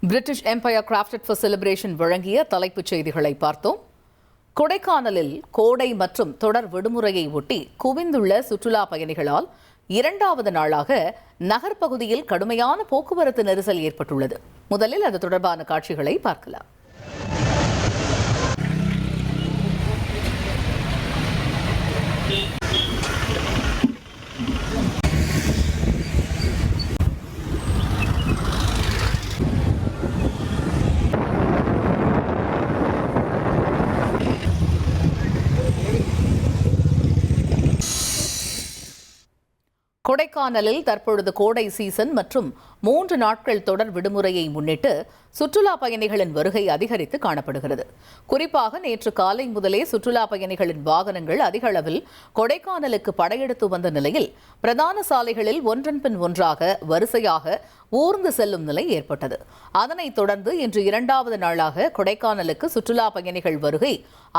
British Empire crafted for celebration வழங்கிய தலைப்புச் செய்திகளை பார்த்தோம். கொடைக்கானலில் கோடை மற்றும் தொடர் விடுமுறையை ஒட்டி குவிந்துள்ள சுற்றுலா பயணிகளால் இரண்டாவது நாளாக நகர்ப்பகுதியில் கடுமையான போக்குவரத்து நெரிசல் ஏற்பட்டுள்ளது. முதலில் அது தொடர்பான காட்சிகளை பார்க்கலாம். கொடைக்கானலில் தற்பொழுது கோடை சீசன் மற்றும் 3 நாட்கள் தொடர் விடுமுறையை முன்னிட்டு சுற்றுலா பயணிகளின் வருகை அதிகரித்து காணப்படுகிறது. குறிப்பாக நேற்று காலை முதலே சுற்றுலா பயணிகளின் வாகனங்கள் அதிக அளவில் கொடைக்கானலுக்கு படையெடுத்து வந்த நிலையில் பிரதான சாலைகளில் ஒன்றன் பின் ஒன்றாக வரிசையாக ஊர்ந்து செல்லும் நிலை ஏற்பட்டது. அதனைத் தொடர்ந்து இன்று இரண்டாவது நாளாக கொடைக்கானலுக்கு சுற்றுலா பயணிகள் வருகை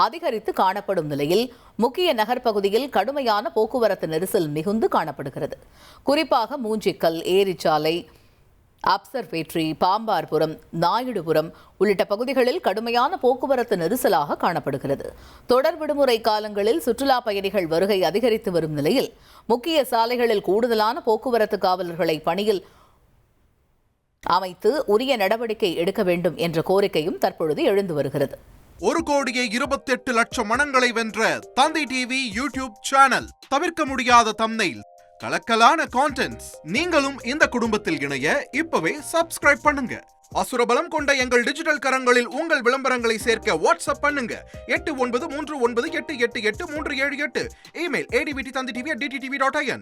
அதிகரித்து காணப்படும் நிலையில் முக்கிய நகர்ப்பகுதியில் கடுமையான போக்குவரத்து நெரிசல் மிகுந்து காணப்படுகிறது. குறிப்பாக மூஞ்சிக்கல், ஏரிச்சாலை, அப்சர்வேட்டரி, பாம்பார்புரம், நாயுடுபுரம் உள்ளிட்ட பகுதிகளில் கடுமையான போக்குவரத்து நெரிசலாக காணப்படுகிறது. தொடர் விடுமுறை காலங்களில் சுற்றுலா பயணிகள் வருகை அதிகரித்து வரும் நிலையில் முக்கிய சாலைகளில் கூடுதலான போக்குவரத்து காவலர்களை பணியில் அமைத்து உரிய நடவடிக்கை எடுக்க வேண்டும் என்ற கோரிக்கையும் தற்பொழுது எழுந்து வருகிறது. 1,28,00,000 மனங்களை வென்ற தந்தி டிவி யூடியூப் சேனல். தவிர்க்க முடியாத தம்ப்நெயில், கலக்கலான கான்டென்ட்ஸ். நீங்களும் இந்த குடும்பத்தில் இணைய இப்பவே சப்ஸ்கிரைப் பண்ணுங்க. அசுரபலம் கொண்ட எங்கள் டிஜிட்டல் கரங்களில் உங்கள் விளம்பரங்களை சேர்க்க வாட்ஸ்அப் பண்ணுங்க. 8939888838. Email advtthanditv@dttv.in.